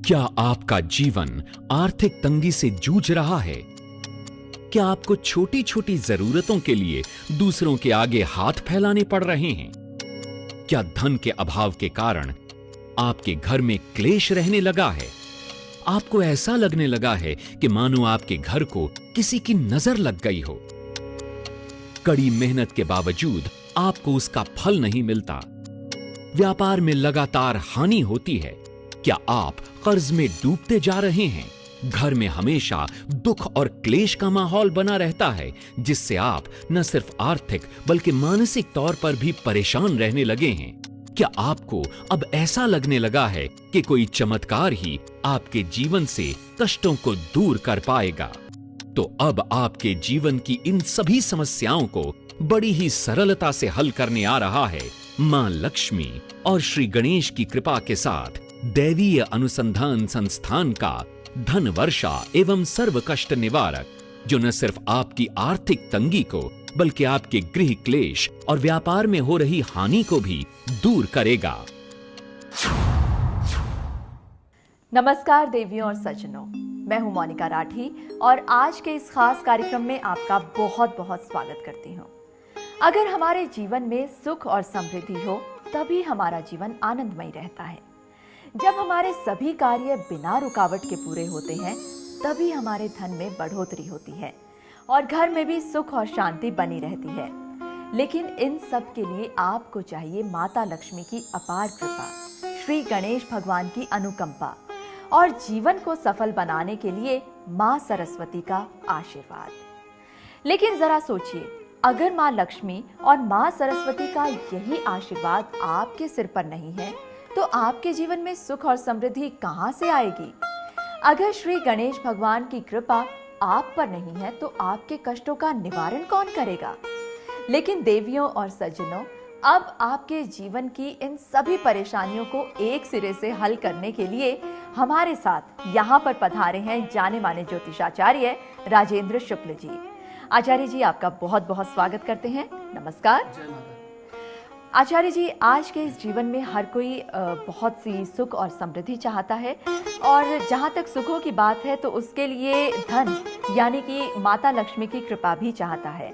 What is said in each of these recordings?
क्या आपका जीवन आर्थिक तंगी से जूझ रहा है? क्या आपको छोटी छोटी जरूरतों के लिए दूसरों के आगे हाथ फैलाने पड़ रहे हैं? क्या धन के अभाव के कारण आपके घर में क्लेश रहने लगा है? आपको ऐसा लगने लगा है कि मानो आपके घर को किसी की नजर लग गई हो। कड़ी मेहनत के बावजूद आपको उसका फल नहीं मिलता। व्यापार में लगातार हानि होती है। क्या आप कर्ज में डूबते जा रहे हैं? घर में हमेशा दुख और क्लेश का माहौल बना रहता है, जिससे आप न सिर्फ आर्थिक बल्कि मानसिक तौर पर भी परेशान रहने लगे हैं। क्या आपको अब ऐसा लगने लगा है कि कोई चमत्कार ही आपके जीवन से कष्टों को दूर कर पाएगा? तो अब आपके जीवन की इन सभी समस्याओं को बड़ी ही सरलता से हल करने आ रहा है मां लक्ष्मी और श्री गणेश की कृपा के साथ दैवीय अनुसंधान संस्थान का धन वर्षा एवं सर्व कष्ट निवारक, जो न सिर्फ आपकी आर्थिक तंगी को बल्कि आपके गृह क्लेश और व्यापार में हो रही हानि को भी दूर करेगा। नमस्कार देवियों और सज्जनों, मैं हूं मोनिका राठी और आज के इस खास कार्यक्रम में आपका बहुत बहुत स्वागत करती हूं। अगर हमारे जीवन में सुख और समृद्धि हो तभी हमारा जीवन आनंदमय रहता है। जब हमारे सभी कार्य बिना रुकावट के पूरे होते हैं तभी हमारे धन में बढ़ोतरी होती है और घर में भी सुख और शांति बनी रहती है। लेकिन इन सब के लिए आपको चाहिए माता लक्ष्मी की अपार कृपा, श्री गणेश भगवान की अनुकंपा और जीवन को सफल बनाने के लिए मां सरस्वती का आशीर्वाद। लेकिन जरा सोचिए, अगर मां लक्ष्मी और मां सरस्वती का यही आशीर्वाद आपके सिर पर नहीं है तो आपके जीवन में सुख और समृद्धि कहां से आएगी? अगर श्री गणेश भगवान की कृपा आप पर नहीं है तो आपके कष्टों का निवारण कौन करेगा? लेकिन देवियों और सज्जनों, अब आपके जीवन की इन सभी परेशानियों को एक सिरे से हल करने के लिए हमारे साथ यहाँ पर पधारे हैं जाने माने ज्योतिषाचार्य राजेंद्र शुक्ल जी। आचार्य जी, आपका बहुत बहुत स्वागत करते हैं। नमस्कार। आचार्य जी, आज के इस जीवन में हर कोई बहुत सी सुख और समृद्धि चाहता है और जहाँ तक सुखों की बात है तो उसके लिए धन यानी कि माता लक्ष्मी की कृपा भी चाहता है।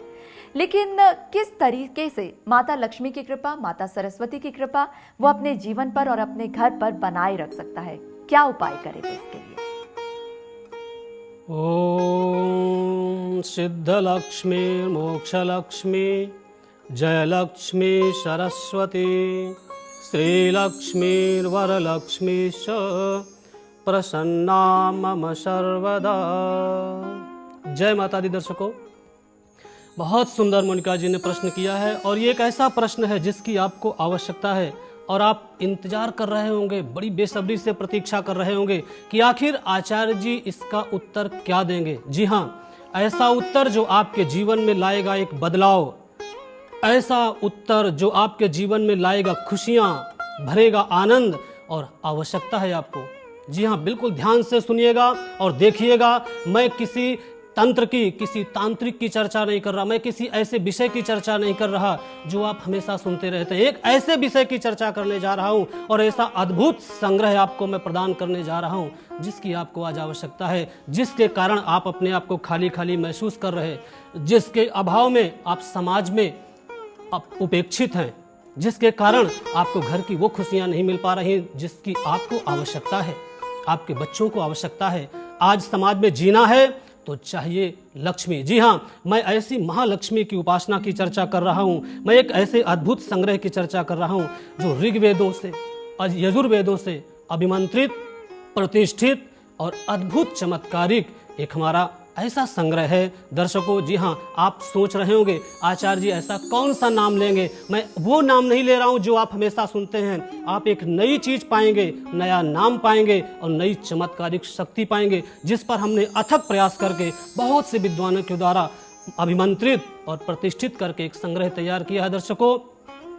लेकिन किस तरीके से माता लक्ष्मी की कृपा, माता सरस्वती की कृपा वो अपने जीवन पर और अपने घर पर बनाए रख सकता है? क्या उपाय करे इसके लिए? ओम सिद्ध लक्ष्मी मोक्ष लक्ष्मी जय लक्ष्मी सरस्वती श्री लक्ष्मी वरलक्ष्मी च प्रसन्ना मम सर्वदा। जय माता दी। दर्शकों, बहुत सुंदर मोनिका जी ने प्रश्न किया है और ये एक ऐसा प्रश्न है जिसकी आपको आवश्यकता है और आप इंतजार कर रहे होंगे, बड़ी बेसब्री से प्रतीक्षा कर रहे होंगे कि आखिर आचार्य जी इसका उत्तर क्या देंगे। जी हाँ, ऐसा उत्तर जो आपके जीवन में लाएगा एक बदलाव, ऐसा उत्तर जो आपके जीवन में लाएगा खुशियां, भरेगा आनंद और आवश्यकता है आपको। जी हाँ, बिल्कुल ध्यान से सुनिएगा और देखिएगा। मैं किसी तंत्र की, किसी तांत्रिक की चर्चा नहीं कर रहा, मैं किसी ऐसे विषय की चर्चा नहीं कर रहा जो आप हमेशा सुनते रहते हैं। एक ऐसे विषय की चर्चा करने जा रहा हूं और ऐसा अद्भुत संग्रह आपको मैं प्रदान करने जा रहा हूं जिसकी आपको आज आवश्यकता है, जिसके कारण आप अपने आप को खाली खाली महसूस कर रहे हैं, जिसके अभाव में आप समाज में आप उपेक्षित हैं, जिसके कारण आपको घर की वो खुशियां नहीं मिल पा रही जिसकी आपको आवश्यकता है, आपके बच्चों को आवश्यकता है। आज समाज में जीना है तो चाहिए लक्ष्मी। जी हाँ, मैं ऐसी महालक्ष्मी की उपासना की चर्चा कर रहा हूँ। मैं एक ऐसे अद्भुत संग्रह की चर्चा कर रहा हूँ जो ऋग्वेदों से यजुर्वेदों से अभिमंत्रित, प्रतिष्ठित और अद्भुत चमत्कारिक एक हमारा ऐसा संग्रह है। दर्शकों, जी हाँ, आप सोच रहे होंगे आचार्य जी ऐसा कौन सा नाम लेंगे? मैं वो नाम नहीं ले रहा हूँ जो आप हमेशा सुनते हैं। आप एक नई चीज पाएंगे, नया नाम पाएंगे और नई चमत्कारिक शक्ति पाएंगे जिस पर हमने अथक प्रयास करके बहुत से विद्वानों के द्वारा अभिमंत्रित और प्रतिष्ठित करके एक संग्रह तैयार किया है दर्शकों,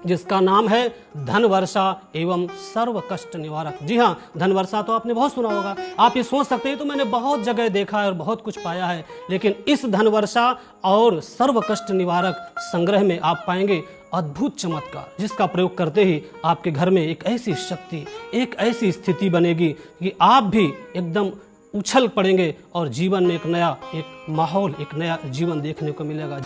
जिसका नाम है धन वर्षा एवं सर्व कष्ट निवारक। जी हाँ, धन वर्षा तो आपने बहुत सुना होगा। आप ये सोच सकते हैं तो मैंने बहुत जगह देखा है और बहुत कुछ पाया है, लेकिन इस धन वर्षा और सर्व कष्ट निवारक संग्रह में आप पाएंगे अद्भुत चमत्कार जिसका प्रयोग करते ही आपके घर में एक ऐसी शक्ति, एक ऐसी स्थिति बनेगी कि आप भी एकदम उछल पड़ेंगे और जीवन में एक नया एक माहौल, एक नया जीवन देखने को मिलेगा।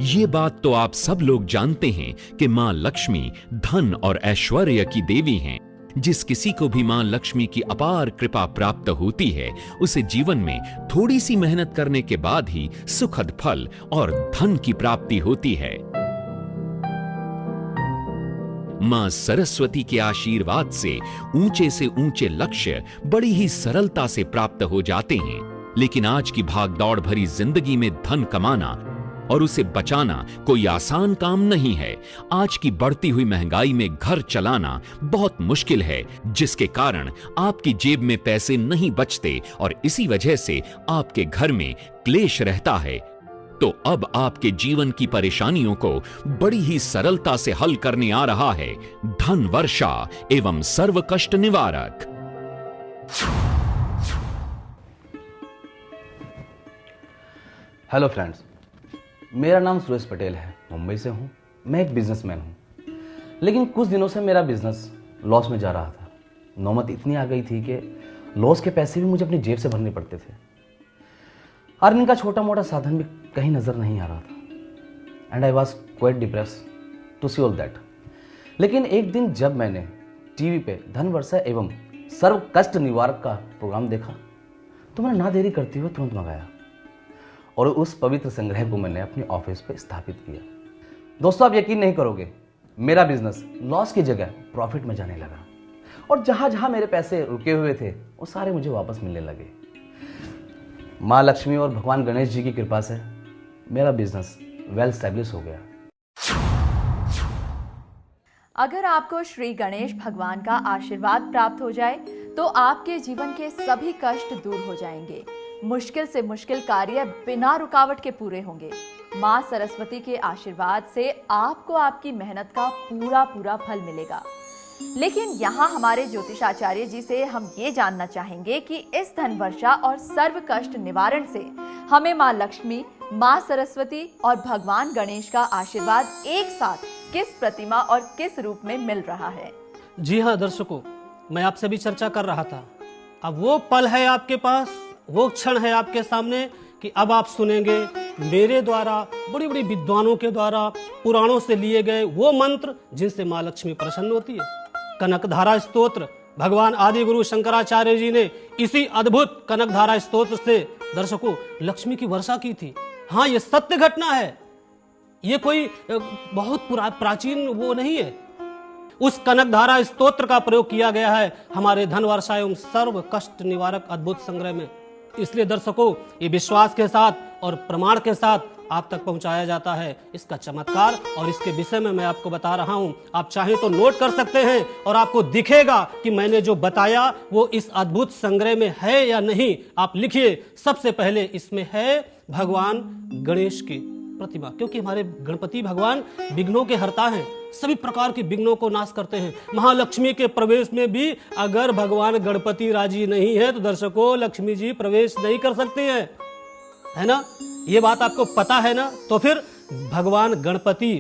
ये बात तो आप सब लोग जानते हैं कि मां लक्ष्मी धन और ऐश्वर्य की देवी हैं। जिस किसी को भी मां लक्ष्मी की अपार कृपा प्राप्त होती है, उसे जीवन में थोड़ी सी मेहनत करने के बाद ही सुखद फल और धन की प्राप्ति होती है। मां सरस्वती के आशीर्वाद से ऊंचे लक्ष्य बड़ी ही सरलता से प्राप्त हो जाते हैं। लेकिन आज की भागदौड़ भरी जिंदगी में धन कमाना और उसे बचाना कोई आसान काम नहीं है। आज की बढ़ती हुई महंगाई में घर चलाना बहुत मुश्किल है, जिसके कारण आपकी जेब में पैसे नहीं बचते और इसी वजह से आपके घर में क्लेश रहता है। तो अब आपके जीवन की परेशानियों को बड़ी ही सरलता से हल करने आ रहा है धन वर्षा एवं सर्व कष्ट निवारक। हेलो फ्रेंड्स, मेरा नाम सुरेश पटेल है, मुंबई से हूँ। मैं एक बिजनेसमैन हूँ, लेकिन कुछ दिनों से मेरा बिजनेस लॉस में जा रहा था। नौबत इतनी आ गई थी कि लॉस के पैसे भी मुझे अपनी जेब से भरने पड़ते थे। अर्निंग का छोटा मोटा साधन भी कहीं नज़र नहीं आ रहा था and I was quite depress to see all that. लेकिन एक दिन जब मैंने टीवी पे धन वर्षा एवं सर्व कष्ट निवारक का प्रोग्राम देखा तो मैंने ना देरी करते हुए तुरंत मंगाया और उस पवित्र संग्रह को मैंने अपने ऑफिस पे स्थापित किया। दोस्तों, आप यकीन नहीं करोगे, मेरा बिजनेस लॉस की जगह प्रॉफिट में जाने लगा और जहां जहां मेरे पैसे रुके हुए थे वो सारे मुझे वापस मिलने लगे। माँ लक्ष्मी और भगवान गणेश जी की कृपा से मेरा बिजनेस वेल एस्टैब्लिश हो गया। अगर आपको श्री गणेश भगवान का आशीर्वाद प्राप्त हो जाए तो आपके जीवन के सभी कष्ट दूर हो जाएंगे। मुश्किल से मुश्किल कार्य बिना रुकावट के पूरे होंगे। मां सरस्वती के आशीर्वाद से आपको आपकी मेहनत का पूरा फल मिलेगा। लेकिन यहाँ हमारे ज्योतिषाचार्य जी से हम ये जानना चाहेंगे कि इस धन वर्षा और सर्व कष्ट निवारण से हमें मां लक्ष्मी, मां सरस्वती और भगवान गणेश का आशीर्वाद एक साथ किस प्रतिमा और किस रूप में मिल रहा है। जी हाँ दर्शकों, मैं आपसे भी चर्चा कर रहा था। अब वो पल है आपके पास, वो क्षण है आपके सामने कि अब आप सुनेंगे मेरे द्वारा, बड़ी बड़ी विद्वानों के द्वारा पुराणों से लिए गए वो मंत्र जिनसे माँ लक्ष्मी प्रसन्न होती है। कनकधारा स्तोत्र, भगवान आदि गुरु शंकराचार्य जी ने इसी अद्भुत कनकधारा स्तोत्र से दर्शकों लक्ष्मी की वर्षा की थी। हाँ, ये सत्य घटना है, ये कोई बहुत प्राचीन वो नहीं है। उस कनकधारा स्तोत्र का प्रयोग किया गया है हमारे धन वर्षा एवं सर्व कष्ट निवारक अद्भुत संग्रह में। इसलिए दर्शकों, ये विश्वास के साथ और प्रमाण के साथ आप तक पहुंचाया जाता है इसका चमत्कार, और इसके विषय में मैं आपको बता रहा हूं। आप चाहें तो नोट कर सकते हैं और आपको दिखेगा कि मैंने जो बताया वो इस अद्भुत संग्रह में है या नहीं। आप लिखिए, सबसे पहले इसमें है भगवान गणेश की प्रतिमा, क्योंकि हमारे गणपति भगवान विघ्नों के हरता हैं, सभी प्रकार के विघ्नों को नाश करते हैं। महालक्ष्मी के प्रवेश में भी अगर भगवान गणपति राजी नहीं है तो दर्शकों लक्ष्मी जी प्रवेश नहीं कर सकते हैं, है ना? ये बात आपको पता है ना? तो फिर भगवान गणपति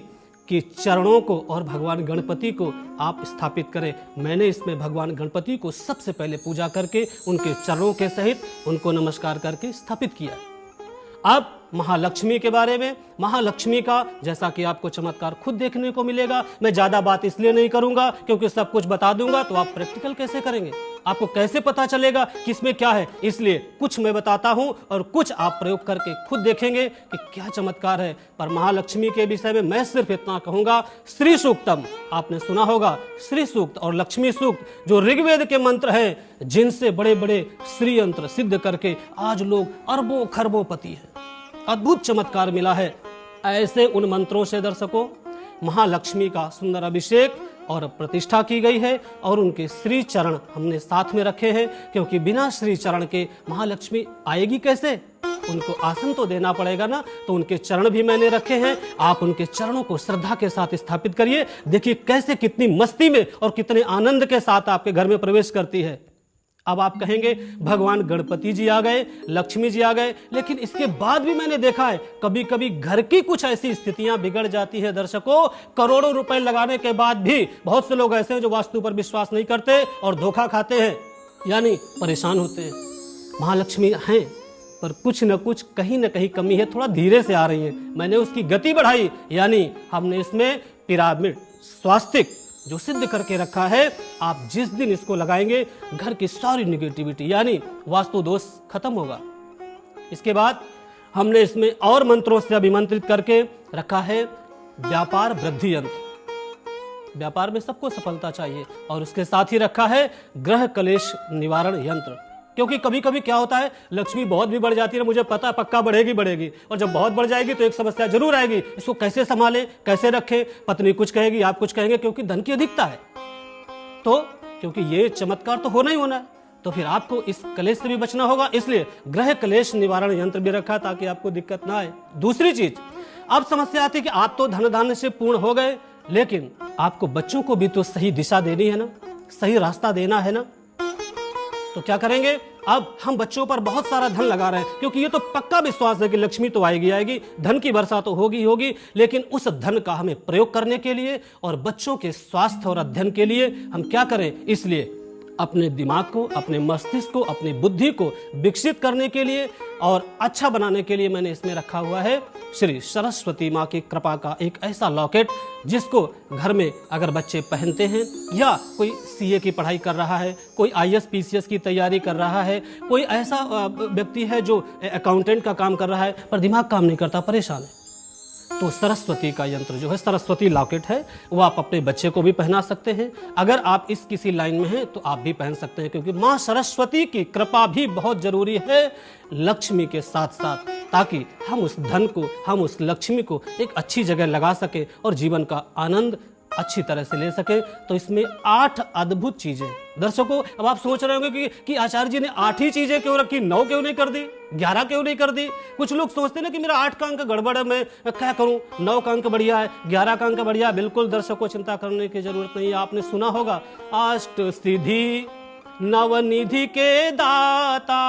के चरणों को और भगवान गणपति को आप स्थापित करें। मैंने इसमें भगवान गणपति को सबसे पहले पूजा करके उनके चरणों के सहित उनको नमस्कार करके स्थापित किया। अब महालक्ष्मी के बारे में, महालक्ष्मी का जैसा कि आपको चमत्कार खुद देखने को मिलेगा। मैं ज्यादा बात इसलिए नहीं करूंगा क्योंकि सब कुछ बता दूंगा तो आप प्रैक्टिकल कैसे करेंगे, आपको कैसे पता चलेगा कि इसमें क्या है। इसलिए कुछ मैं बताता हूं और कुछ आप प्रयोग करके खुद देखेंगे कि क्या चमत्कार है। पर महालक्ष्मी के विषय में मैं सिर्फ इतना कहूंगा, श्री सूक्तम आपने सुना होगा, श्री सूक्त और लक्ष्मी सूक्त जो ऋग्वेद के मंत्र हैं जिनसे बड़े बड़े श्री यंत्र सिद्ध करके आज लोग अरबों खरबों पति है। अद्भुत चमत्कार मिला है। ऐसे उन मंत्रों से दर्शकों महालक्ष्मी का सुंदर अभिषेक और प्रतिष्ठा की गई है और उनके श्री चरण हमने साथ में रखे हैं, क्योंकि बिना श्री चरण के महालक्ष्मी आएगी कैसे? उनको आसन तो देना पड़ेगा ना, तो उनके चरण भी मैंने रखे हैं। आप उनके चरणों को श्रद्धा के साथ स्थापित करिए। देखिए कैसे, कितनी मस्ती में और कितने आनंद के साथ आपके घर में प्रवेश करती है। अब आप कहेंगे भगवान गणपति जी आ गए, लक्ष्मी जी आ गए, लेकिन इसके बाद भी मैंने देखा है कभी कभी घर की कुछ ऐसी स्थितियां बिगड़ जाती है दर्शकों, करोड़ों रुपए लगाने के बाद भी बहुत से लोग ऐसे हैं जो वास्तु पर विश्वास नहीं करते और धोखा खाते हैं, यानी परेशान होते हैं। महालक्ष्मी हैं पर कुछ न कुछ कहीं न कहीं कमी है, थोड़ा धीरे से आ रही है। मैंने उसकी गति बढ़ाई, यानी हमने इसमें पिरामिड स्वास्तिक जो सिद्ध करके रखा है। आप जिस दिन इसको लगाएंगे घर की सारी निगेटिविटी यानी वास्तु दोष खत्म होगा। इसके बाद हमने इसमें और मंत्रों से अभिमंत्रित करके रखा है व्यापार वृद्धि यंत्र। व्यापार में सबको सफलता चाहिए, और उसके साथ ही रखा है ग्रह कलेश निवारण यंत्र। क्योंकि कभी कभी क्या होता है, लक्ष्मी बहुत भी बढ़ जाती है, मुझे पता पक्का बढ़ेगी, और जब बहुत बढ़ जाएगी तो एक समस्या जरूर आएगी, इसको कैसे संभालें, कैसे रखें। पत्नी कुछ कहेगी, आप कुछ कहेंगे, क्योंकि धन की अधिकता है। तो क्योंकि ये चमत्कार तो होना ही होना है, तो फिर आपको इस कलेश से भी बचना होगा, इसलिए ग्रह कलेश निवारण यंत्र भी रखा ताकि आपको दिक्कत ना आए। दूसरी चीज, अब समस्या आती है कि आप तो धन धान्य से पूर्ण हो गए, लेकिन आपको बच्चों को भी तो सही दिशा देनी है ना, सही रास्ता देना है ना। तो क्या करेंगे, अब हम बच्चों पर बहुत सारा धन लगा रहे हैं, क्योंकि ये तो पक्का विश्वास है कि लक्ष्मी तो आएगी, धन की वर्षा तो होगी, लेकिन उस धन का हमें प्रयोग करने के लिए और बच्चों के स्वास्थ्य और अध्ययन के लिए हम क्या करें, इसलिए अपने दिमाग को, अपने मस्तिष्क को, अपनी बुद्धि को विकसित करने के लिए और अच्छा बनाने के लिए मैंने इसमें रखा हुआ है श्री सरस्वती माँ की कृपा का एक ऐसा लॉकेट, जिसको घर में अगर बच्चे पहनते हैं, या कोई सीए की पढ़ाई कर रहा है, कोई आईएएस पीसीएस की तैयारी कर रहा है, कोई ऐसा व्यक्ति है जो अकाउंटेंट का काम कर रहा है पर दिमाग काम नहीं करता, परेशान है, तो सरस्वती का यंत्र जो है, सरस्वती लॉकेट है, वो आप अपने बच्चे को भी पहना सकते हैं। अगर आप इस किसी लाइन में हैं तो आप भी पहन सकते हैं, क्योंकि माँ सरस्वती की कृपा भी बहुत जरूरी है लक्ष्मी के साथ साथ, ताकि हम उस धन को, हम उस लक्ष्मी को एक अच्छी जगह लगा सके और जीवन का आनंद अच्छी तरह से ले सके। तो इसमें 8 अद्भुत चीजें। दर्शकों, अब आप सोच रहे होंगे कि आचार्य जी ने 8 ही चीजें क्यों रखी, 9 क्यों नहीं कर दी, 11 क्यों नहीं कर दी। कुछ लोग सोचते ना कि मेरा 8 का अंक गड़बड़ है, मैं क्या करूं, 9 का अंक बढ़िया है, 11 का अंक बढ़िया है। बिल्कुल दर्शकों, चिंता करने की जरूरत नहीं है। आपने सुना होगा, अष्ट सिद्धि नवनिधि के दाता,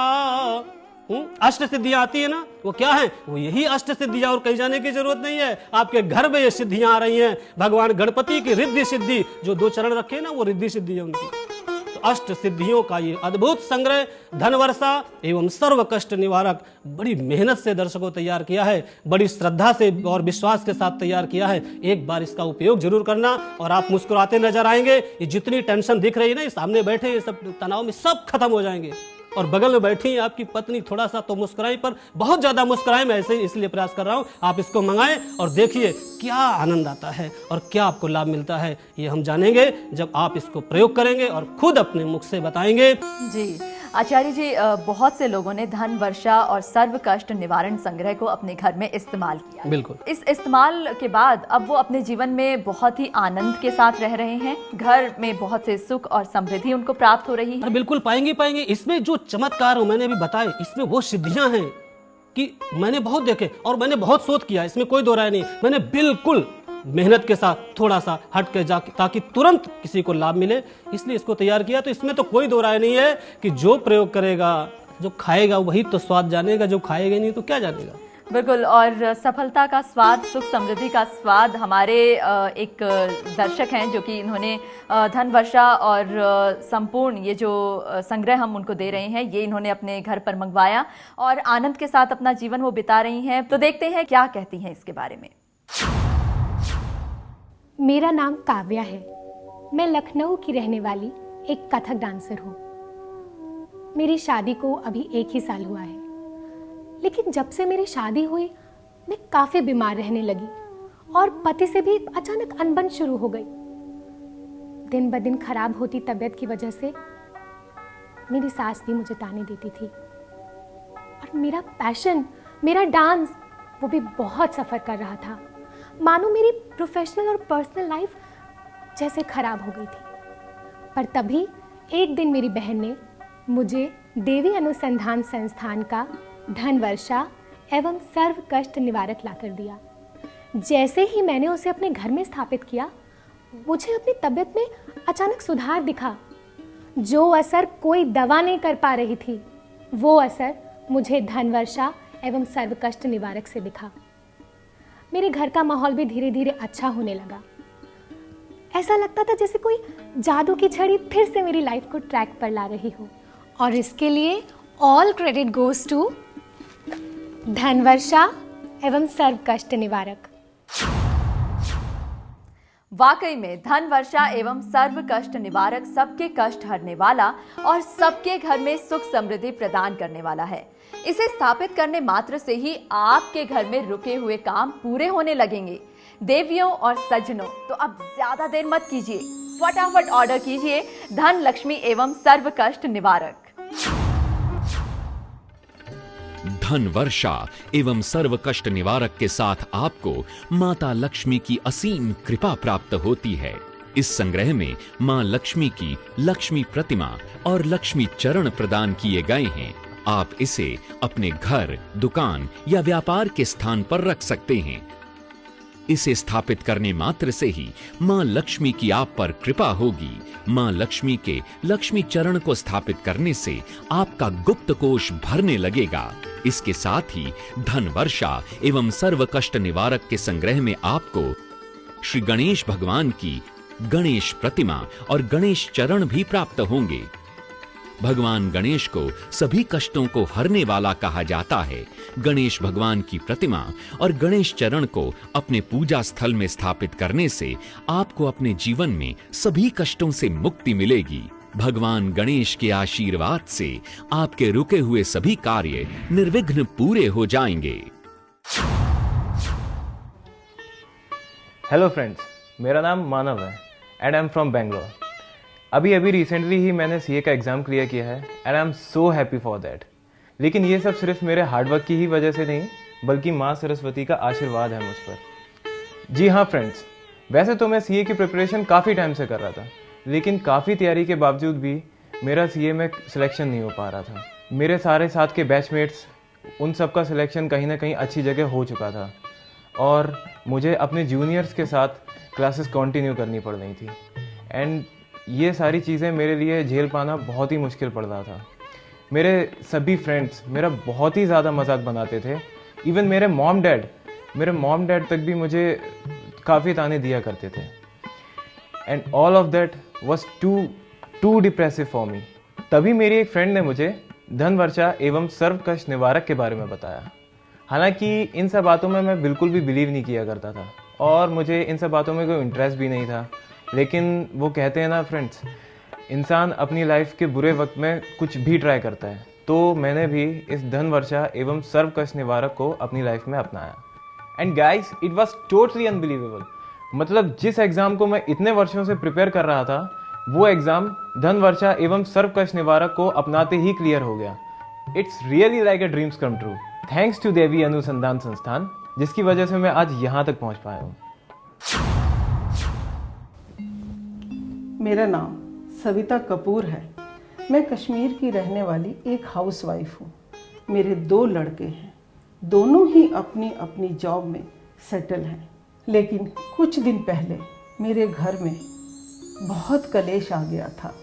अष्ट सिद्धियां आती है ना, वो क्या है, वो यही अष्ट सिद्धियां, और कहीं जाने की जरूरत नहीं है। आपके घर में ये सिद्धियां आ रही हैं। भगवान गणपति की रिद्धि सिद्धि, जो 2 चरण रखे ना, वो रिद्धि सिद्धि है उनकी। तो अष्ट सिद्धियों का ये अद्भुत संग्रह, धन वर्षा एवं सर्व कष्ट निवारक, बड़ी मेहनत से दर्शकों तैयार किया है, बड़ी श्रद्धा से और विश्वास के साथ तैयार किया है। एक बार इसका उपयोग जरूर करना और आप मुस्कुराते नजर आएंगे। ये जितनी टेंशन दिख रही है ना, ये सामने बैठे ये सब तनाव में सब खत्म हो जाएंगे। और बगल में बैठी है आपकी पत्नी, थोड़ा सा तो मुस्कुराएं, पर बहुत ज्यादा मुस्कुराएं। मैं ऐसे ही इसलिए प्रयास कर रहा हूं, आप इसको मंगाएं और देखिए क्या आनंद आता है और क्या आपको लाभ मिलता है। ये हम जानेंगे जब आप इसको प्रयोग करेंगे और खुद अपने मुख से बताएंगे। जी आचार्य जी, बहुत से लोगों ने धन वर्षा और सर्व कष्ट निवारण संग्रह को अपने घर में इस्तेमाल किया। बिल्कुल। इस इस्तेमाल के बाद अब वो अपने जीवन में बहुत ही आनंद के साथ रह रहे हैं, घर में बहुत से सुख और समृद्धि उनको प्राप्त हो रही है। बिल्कुल पाएंगे। इसमें जो चमत्कार मैंने अभी बताए, इसमें वो सिद्धियां हैं कि मैंने बहुत देखे और मैंने बहुत शोध किया, इसमें कोई दो राय नहीं। मैंने बिल्कुल मेहनत के साथ थोड़ा सा हट के जाके, ताकि तुरंत किसी को लाभ मिले, इसलिए इसको तैयार किया। तो इसमें तो कोई दो राय नहीं है कि जो प्रयोग करेगा, जो खाएगा वही तो स्वाद जानेगा, जो खाएगा नहीं तो क्या जानेगा। बिल्कुल। और सफलता का स्वाद, सुख समृद्धि का स्वाद, हमारे एक दर्शक हैं जो कि इन्होंने धन वर्षा और संपूर्ण ये जो संग्रह हम उनको दे रहे हैं, ये इन्होंने अपने घर पर मंगवाया और आनंद के साथ अपना जीवन वो बिता रही हैं। तो देखते हैं क्या कहती हैं इसके बारे में। मेरा नाम काव्या है। मैं लखनऊ की रहने वाली एक कथक डांसर हूँ। मेरी शादी को अभी 1 ही साल हुआ है, लेकिन जब से मेरी शादी हुई मैं काफ़ी बीमार रहने लगी और पति से भी अचानक अनबन शुरू हो गई। दिन ब दिन खराब होती तबीयत की वजह से मेरी सास भी मुझे ताने देती थी और मेरा पैशन, मेरा डांस, वो भी बहुत सफ़र कर रहा था। मानो मेरी प्रोफेशनल और पर्सनल लाइफ जैसे खराब हो गई थी। पर तभी एक दिन मेरी बहन ने मुझे देवी अनुसंधान संस्थान का धन वर्षा एवं सर्व कष्ट निवारक लाकर दिया। जैसे ही मैंने उसे अपने घर में स्थापित किया, मुझे अपनी तबीयत में अचानक सुधार दिखा। जो असर कोई दवा नहीं कर पा रही थी, वो असर मुझे धनवर्षा एवं सर्व कष्ट निवारक से दिखा। मेरे घर का माहौल भी धीरे धीरे अच्छा होने लगा। ऐसा लगता था जैसे कोई जादू की छड़ी फिर से मेरी लाइफ को ट्रैक पर ला रही हो। और इसके लिए all credit goes to Dhanvarsha एवं सर्व कष्ट निवारक। वाकई में धन वर्षा एवं सर्व कष्ट निवारक सबके कष्ट हरने वाला और सबके घर में सुख समृद्धि प्रदान करने वाला है। इसे स्थापित करने मात्र से ही आपके घर में रुके हुए काम पूरे होने लगेंगे। देवियों और सज्जनों, तो अब ज्यादा देर मत कीजिए, फटाफट ऑर्डर कीजिए धन लक्ष्मी एवं सर्व कष्ट निवारक। धन वर्षा एवं सर्व कष्ट निवारक के साथ आपको माता लक्ष्मी की असीम कृपा प्राप्त होती है। इस संग्रह में मां लक्ष्मी की लक्ष्मी प्रतिमा और लक्ष्मी चरण प्रदान किए गए हैं। आप इसे अपने घर, दुकान या व्यापार के स्थान पर रख सकते हैं। इसे स्थापित करने मात्र से ही मां लक्ष्मी की आप पर कृपा होगी। मां लक्ष्मी के लक्ष्मी चरण को स्थापित करने से आपका गुप्त कोष भरने लगेगा। इसके साथ ही धन वर्षा एवं सर्व कष्ट निवारक के संग्रह में आपको श्री गणेश भगवान की गणेश प्रतिमा और गणेश चरण भी प्राप्त होंगे। भगवान गणेश को सभी कष्टों को हरने वाला कहा जाता है। गणेश भगवान की प्रतिमा और गणेश चरण को अपने पूजा स्थल में स्थापित करने से आपको अपने जीवन में सभी कष्टों से मुक्ति मिलेगी। भगवान गणेश के आशीर्वाद से आपके रुके हुए सभी कार्य निर्विघ्न पूरे हो जाएंगे। हेलो फ्रेंड्स, मेरा नाम मानव है and I am from Bangalore. अभी रिसेंटली ही मैंने सीए का एग्ज़ाम क्लियर किया है and I am so happy for that. लेकिन ये सब सिर्फ मेरे हार्डवर्क की ही वजह से नहीं, बल्कि माँ सरस्वती का आशीर्वाद है मुझ पर। जी हाँ फ्रेंड्स, वैसे तो मैं सीए की प्रिपरेशन काफ़ी टाइम से कर रहा था, लेकिन काफ़ी तैयारी के बावजूद भी मेरा सीए में सिलेक्शन नहीं हो पा रहा था। मेरे सारे साथ के बैचमेट्स, उन सब का सिलेक्शन कहीं ना कहीं अच्छी जगह हो चुका था और मुझे अपने जूनियर्स के साथ क्लासेस कंटिन्यू करनी पड़ रही थी एंड ये सारी चीज़ें मेरे लिए झेल पाना बहुत ही मुश्किल पड़ रहा था। मेरे सभी फ्रेंड्स मेरा बहुत ही ज़्यादा मजाक बनाते थे। इवन मेरे मॉम डैड तक भी मुझे काफ़ी ताने दिया करते थे and all of that was too depressive for me. तभी मेरी एक फ्रेंड ने मुझे धन वर्षा एवं सर्व कष्ट निवारक के बारे में बताया। हालांकि इन सब बातों में मैं बिल्कुल भी बिलीव नहीं किया करता था और मुझे इन सब बातों में कोई इंटरेस्ट भी नहीं था, लेकिन वो कहते हैं ना फ्रेंड्स, इंसान अपनी लाइफ के बुरे वक्त में कुछ भी ट्राई करता है। तो मैंने भी इस धन वर्षा एवं सर्व कष्ट निवारक को अपनी लाइफ में अपनाया and guys, it was totally unbelievable. मतलब जिस एग्जाम को मैं इतने वर्षों से प्रिपेयर कर रहा था, वो एग्जाम धन वर्षा एवं सर्व कष्ट निवारक को अपनाते ही क्लियर हो गया। It's really like a dreams come true. Thanks to Devi Anusandhan Sansthan, जिसकी वजह से मैं आज यहाँ तक पहुँच पाया हूँ। मेरा नाम सविता कपूर है। मैं कश्मीर की रहने वाली एक हाउसवाइफ हूँ। मेरे 2 लड़के हैं, दोनों ही अपनी अपनी जॉब में सेटल हैं। लेकिन कुछ दिन पहले मेरे घर में बहुत कलेश आ गया था।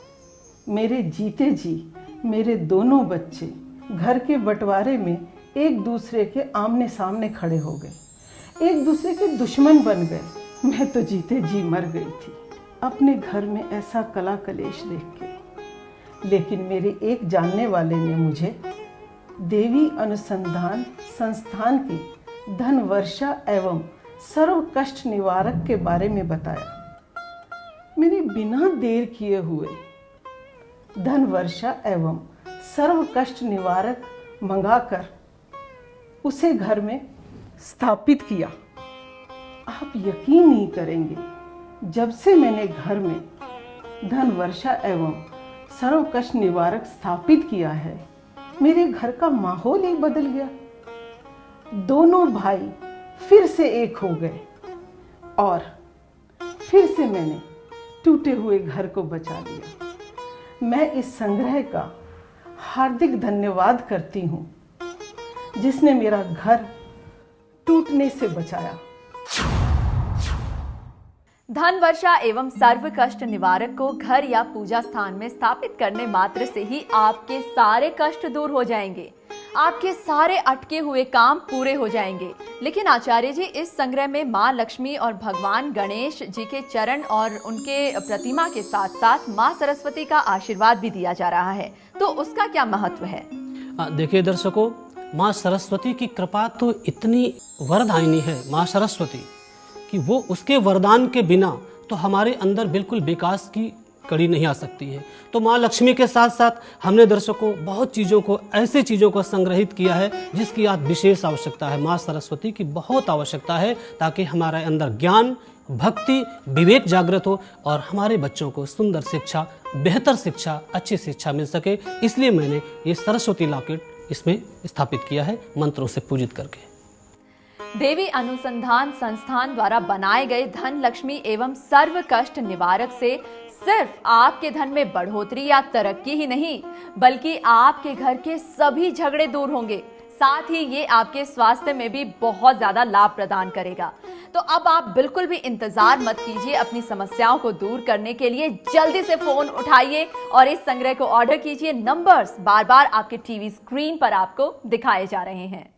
मेरे जीते जी मेरे दोनों बच्चे घर के बंटवारे में एक दूसरे के आमने सामने खड़े हो गए, एक दूसरे के दुश्मन बन गए। मैं तो जीते जी मर गई थी अपने घर में ऐसा कला कलेश देख के। लेकिन मेरे एक जानने वाले ने मुझे देवी अनुसंधान संस्थान की धन वर्षा एवं सर्व कष्ट निवारक के बारे में बताया। मैंने बिना देर किए हुए धन वर्षा एवं सर्व कष्ट निवारक मंगाकर उसे घर में स्थापित किया। आप यकीन नहीं करेंगे, जब से मैंने घर में धन वर्षा एवं सर्व कष्ट निवारक स्थापित किया है, मेरे घर का माहौल ही बदल गया। दोनों भाई फिर से एक हो गए और फिर से मैंने टूटे हुए घर को बचा लिया। मैं इस संग्रह का हार्दिक धन्यवाद करती हूँ, जिसने मेरा घर टूटने से बचाया। धन वर्षा एवं सर्व कष्ट निवारक को घर या पूजा स्थान में स्थापित करने मात्र से ही आपके सारे कष्ट दूर हो जाएंगे, आपके सारे अटके हुए काम पूरे हो जाएंगे। लेकिन आचार्य जी, इस संग्रह में माँ लक्ष्मी और भगवान गणेश जी के चरण और उनके प्रतिमा के साथ साथ माँ सरस्वती का आशीर्वाद भी दिया जा रहा है, तो उसका क्या महत्व है? देखिए दर्शकों, माँ सरस्वती की कृपा तो इतनी वरदायिनी है माँ सरस्वती कि वो उसके वरदान के बिना तो हमारे अंदर बिल्कुल विकास की कड़ी नहीं आ सकती है। तो माँ लक्ष्मी के साथ साथ हमने दर्शकों बहुत चीज़ों को, ऐसे चीज़ों को संग्रहित किया है जिसकी आज विशेष आवश्यकता है। माँ सरस्वती की बहुत आवश्यकता है ताकि हमारे अंदर ज्ञान, भक्ति, विवेक जागृत हो और हमारे बच्चों को सुंदर शिक्षा, बेहतर शिक्षा, अच्छी शिक्षा मिल सके। इसलिए मैंने ये सरस्वती लॉकेट इसमें स्थापित किया है, मंत्रों से पूजित करके। देवी अनुसंधान संस्थान द्वारा बनाए गए धन लक्ष्मी एवं सर्व कष्ट निवारक से सिर्फ आपके धन में बढ़ोतरी या तरक्की ही नहीं, बल्कि आपके घर के सभी झगड़े दूर होंगे। साथ ही ये आपके स्वास्थ्य में भी बहुत ज्यादा लाभ प्रदान करेगा। तो अब आप बिल्कुल भी इंतजार मत कीजिए, अपनी समस्याओं को दूर करने के लिए जल्दी से फोन उठाइए और इस संग्रह को ऑर्डर कीजिए। नंबर्स बार बार आपके टीवी स्क्रीन पर आपको दिखाए जा रहे हैं।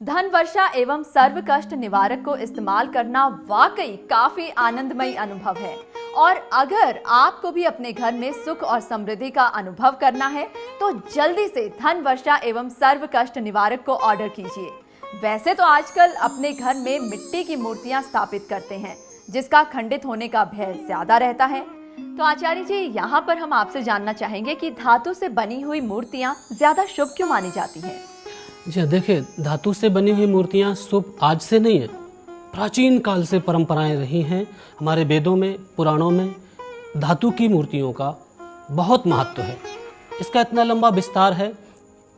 धन वर्षा एवं सर्व कष्ट निवारक को इस्तेमाल करना वाकई काफी आनंदमयी अनुभव है। और अगर आपको भी अपने घर में सुख और समृद्धि का अनुभव करना है तो जल्दी से धन वर्षा एवं सर्व कष्ट निवारक को ऑर्डर कीजिए। वैसे तो आजकल अपने घर में मिट्टी की मूर्तियां स्थापित करते हैं, जिसका खंडित होने का भय ज्यादा रहता है। तो आचार्य जी, यहाँ पर हम आपसे जानना चाहेंगे कि धातु से बनी हुई मूर्तियां ज्यादा शुभ क्यों मानी जाती हैं? जी देखिए, धातु से बनी हुई मूर्तियाँ शुभ आज से नहीं है, प्राचीन काल से परंपराएं रही हैं। हमारे वेदों में, पुराणों में धातु की मूर्तियों का बहुत महत्व है। इसका इतना लंबा विस्तार है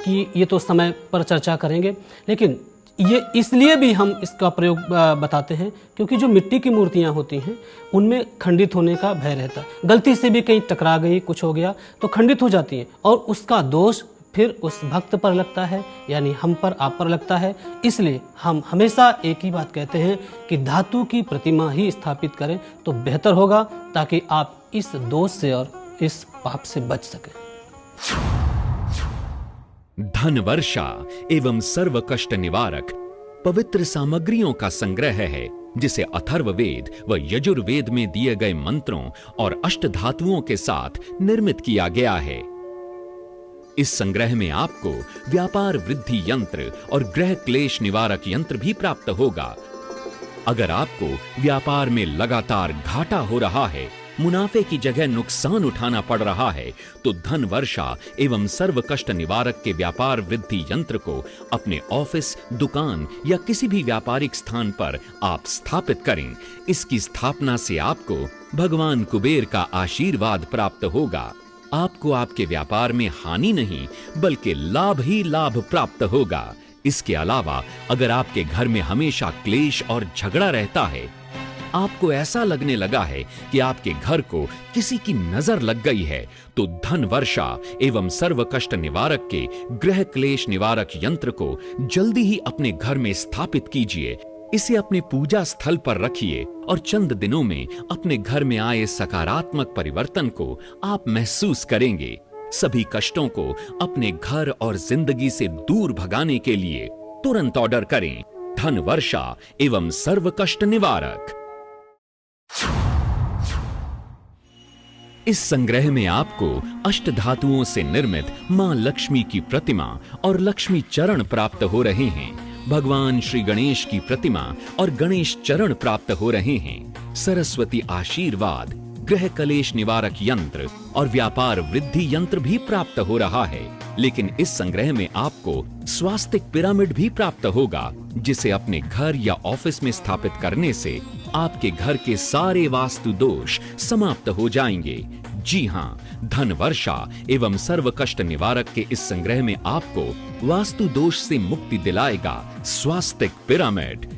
कि ये तो समय पर चर्चा करेंगे, लेकिन ये इसलिए भी हम इसका प्रयोग बताते हैं क्योंकि जो मिट्टी की मूर्तियाँ होती हैं उनमें खंडित होने का भय रहता है। गलती से भी कहीं टकरा गई, कुछ हो गया तो खंडित हो जाती हैं और उसका दोष फिर उस भक्त पर लगता है, यानी हम पर, आप पर लगता है। इसलिए हम हमेशा एक ही बात कहते हैं कि धातु की प्रतिमा ही स्थापित करें तो बेहतर होगा, ताकि आप इस दोष से और इस पाप से बच सकें। धन वर्षा एवं सर्व कष्ट निवारक पवित्र सामग्रियों का संग्रह है, जिसे अथर्ववेद व यजुर्वेद में दिए गए मंत्रों और अष्ट धातुओं के साथ निर्मित किया गया है। इस संग्रह में आपको व्यापार वृद्धि यंत्र और गृह क्लेश निवारक यंत्र भी प्राप्त होगा। अगर आपको व्यापार में लगातार घाटा हो रहा है, मुनाफे की जगह नुकसान उठाना पड़ रहा है, तो धन वर्षा एवं सर्व कष्ट निवारक के व्यापार वृद्धि यंत्र को अपने ऑफिस, दुकान या किसी भी व्यापारिक स्थान पर आप स्थापित करें। इसकी स्थापना से आपको भगवान कुबेर का आशीर्वाद प्राप्त होगा। आपको आपके व्यापार में हानि नहीं बल्कि लाभ ही लाभ प्राप्त होगा। इसके अलावा अगर आपके घर में हमेशा क्लेश और झगड़ा रहता है, आपको ऐसा लगने लगा है कि आपके घर को किसी की नजर लग गई है, तो धन वर्षा एवं सर्व कष्ट निवारक के गृह क्लेश निवारक यंत्र को जल्दी ही अपने घर में स्थापित कीजिए। इसे अपने पूजा स्थल पर रखिए और चंद दिनों में अपने घर में आए सकारात्मक परिवर्तन को आप महसूस करेंगे। सभी कष्टों को अपने घर और जिंदगी से दूर भगाने के लिए तुरंत ऑर्डर करें धन वर्षा एवं सर्व कष्ट निवारक। इस संग्रह में आपको अष्ट धातुओं से निर्मित मां लक्ष्मी की प्रतिमा और लक्ष्मी चरण प्राप्त हो रहे हैं। भगवान श्री गणेश की प्रतिमा और गणेश चरण प्राप्त हो रहे हैं। सरस्वती आशीर्वाद, गृह कलेश निवारक यंत्र और व्यापार वृद्धि यंत्र भी प्राप्त हो रहा है। लेकिन इस संग्रह में आपको स्वास्तिक पिरामिड भी प्राप्त होगा, जिसे अपने घर या ऑफिस में स्थापित करने से आपके घर के सारे वास्तु दोष समाप्त हो जाएंगे। जी हाँ, धन वर्षा एवं सर्व कष्ट निवारक के इस संग्रह में आपको वास्तु दोष से मुक्ति दिलाएगा स्वास्तिक पिरामिड।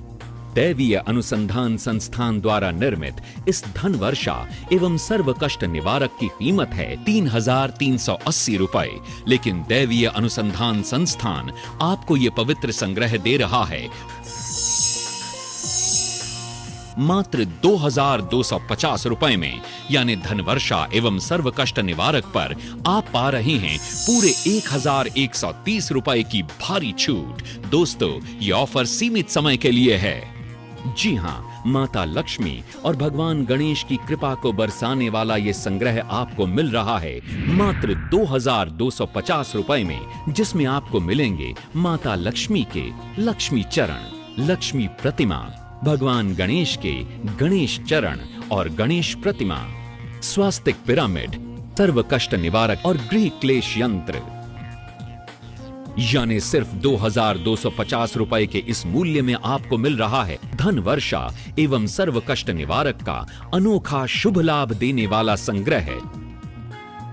दैवीय अनुसंधान संस्थान द्वारा निर्मित इस धन वर्षा एवं सर्व कष्ट निवारक की कीमत है 3,380 रुपए, लेकिन दैवीय अनुसंधान संस्थान आपको ये पवित्र संग्रह दे रहा है मात्र 2,250 रुपए में, यानी धनवर्षा एवं सर्व कष्ट निवारक पर आप पा रहे हैं पूरे 1,130 रुपए की भारी छूट। दोस्तों, ये ऑफर सीमित समय के लिए है। जी हां, माता लक्ष्मी और भगवान गणेश की कृपा को बरसाने वाला ये संग्रह आपको मिल रहा है मात्र 2,250 रुपए में, जिसमें आपको मिलेंगे माता लक्ष्मी के लक्ष्मी चरण, लक्ष्मी प्रतिमा, भगवान गणेश के गणेश चरण और गणेश प्रतिमा, स्वास्तिक पिरामिड, सर्व कष्ट निवारक और गृह क्लेश यंत्र। यानी सिर्फ 2,250 रुपए के इस मूल्य में आपको मिल रहा है धन वर्षा एवं सर्व कष्ट निवारक का अनोखा शुभ लाभ देने वाला संग्रह है।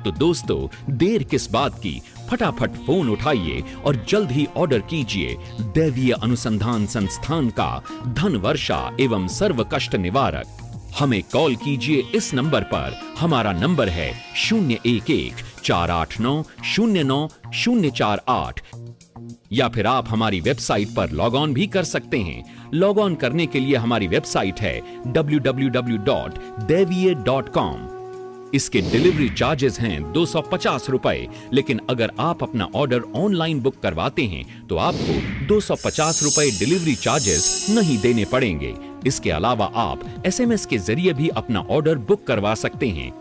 तो दोस्तों, देर किस बात की, फटाफट फोन उठाइए और जल्द ही ऑर्डर कीजिए दैवीय अनुसंधान संस्थान का धन वर्षा एवं सर्व कष्ट निवारक। हमें कॉल कीजिए इस नंबर पर। हमारा नंबर है 011-489-09-048, या फिर आप हमारी वेबसाइट पर लॉग ऑन भी कर सकते हैं। लॉग ऑन करने के लिए हमारी वेबसाइट है www.deviye.com। इसके डिलीवरी चार्जेस हैं 250 रुपए, लेकिन अगर आप अपना ऑर्डर ऑनलाइन बुक करवाते हैं तो आपको 250 रुपए डिलीवरी चार्जेस नहीं देने पड़ेंगे। इसके अलावा आप SMS के जरिए भी अपना ऑर्डर बुक करवा सकते हैं।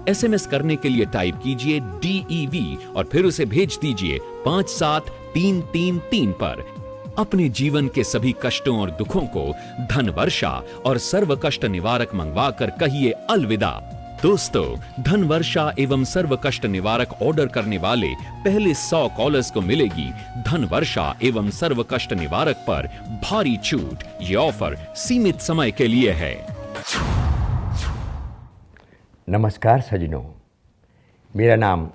SMS करने के लिए टाइप कीजिए DEV और फिर उसे भेज दीजिए 57333 पर। अपने जीवन के सभी कष्टों और दुखों को धन वर्षा और सर्व कष्ट निवारक मंगवाकर कहिए अलविदा। दोस्तों, धन वर्षा एवं सर्व कष्ट निवारक ऑर्डर करने वाले पहले 100 कॉलर्स को मिलेगी धन वर्षा एवं सर्व कष्ट निवारक पर भारी छूट। ये ऑफर सीमित समय के लिए है। नमस्कार सज्जनों, मेरा नाम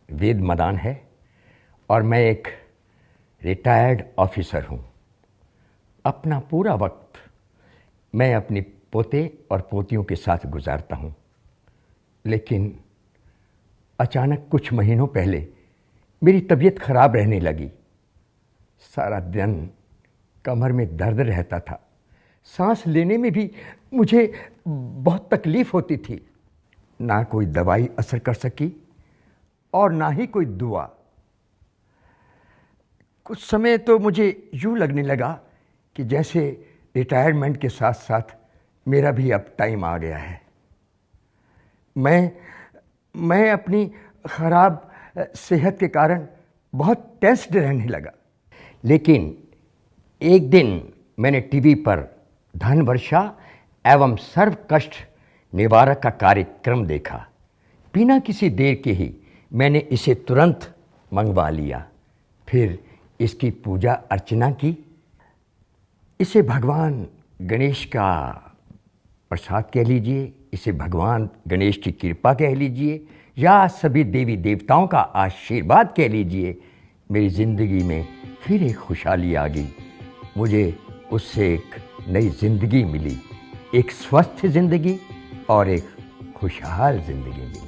वेद मदान है और मैं एक रिटायर्ड ऑफिसर हूँ। अपना पूरा वक्त मैं अपने पोते और पोतियों के साथ गुजारता हूँ, लेकिन अचानक कुछ महीनों पहले मेरी तबीयत खराब रहने लगी। सारा दिन कमर में दर्द रहता था, सांस लेने में भी मुझे बहुत तकलीफ होती थी। ना कोई दवाई असर कर सकी और ना ही कोई दुआ। कुछ समय तो मुझे यूँ लगने लगा कि जैसे रिटायरमेंट के साथ साथ मेरा भी अब टाइम आ गया है। मैं अपनी ख़राब सेहत के कारण बहुत टेंस्ड रहने लगा। लेकिन एक दिन मैंने टीवी पर धन वर्षा एवं सर्व कष्ट निवारक का कार्यक्रम देखा। बिना किसी देर के ही मैंने इसे तुरंत मंगवा लिया। फिर इसकी पूजा अर्चना की। इसे भगवान गणेश का प्रसाद कह लीजिए, इसे भगवान गणेश की कृपा कह लीजिए, या सभी देवी देवताओं का आशीर्वाद कह लीजिए। मेरी ज़िंदगी में फिर एक खुशहाली आ गई। मुझे उससे एक नई ज़िंदगी मिली, एक स्वस्थ ज़िंदगी और एक खुशहाल ज़िंदगी मिली।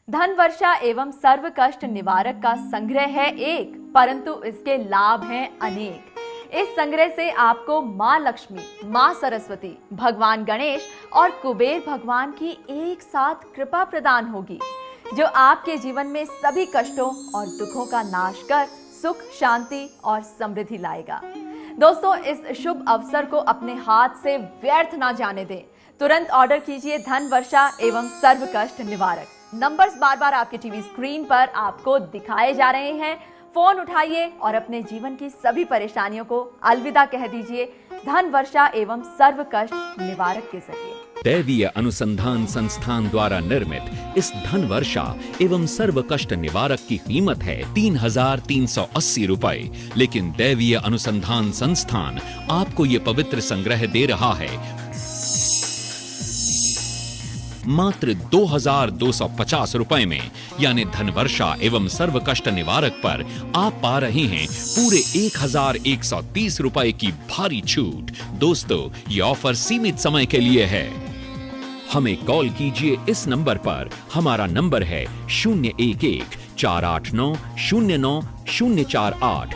धन वर्षा एवं सर्व कष्ट निवारक का संग्रह है एक, परंतु इसके लाभ हैं अनेक। इस संग्रह से आपको माँ लक्ष्मी, माँ सरस्वती, भगवान गणेश और कुबेर भगवान की एक साथ कृपा प्रदान होगी, जो आपके जीवन में सभी कष्टों और दुखों का नाश कर सुख, शांति और समृद्धि लाएगा। दोस्तों, इस शुभ अवसर को अपने हाथ से व्यर्थ ना जाने दें। तुरंत ऑर्डर कीजिए धन वर्षा एवं सर्व कष्ट निवारक। नंबर्स बार बार आपके टीवी स्क्रीन पर आपको दिखाए जा रहे हैं। फोन उठाइए और अपने जीवन की सभी परेशानियों को अलविदा कह दीजिए धन वर्षा एवं सर्व कष्ट निवारक के जरिए। दैवीय अनुसंधान संस्थान द्वारा निर्मित इस धन वर्षा एवं सर्व कष्ट निवारक की कीमत है 3,380 रुपए, लेकिन दैवीय अनुसंधान संस्थान आपको ये पवित्र संग्रह दे रहा है मात्र 2,250 रुपए में। यानी धन वर्षा एवं सर्व कष्ट निवारक पर आप पा रहे हैं पूरे 1,130 रुपए की भारी छूट। दोस्तों, ये ऑफर सीमित समय के लिए है। हमें कॉल कीजिए इस नंबर पर। हमारा नंबर है 011-489-09-048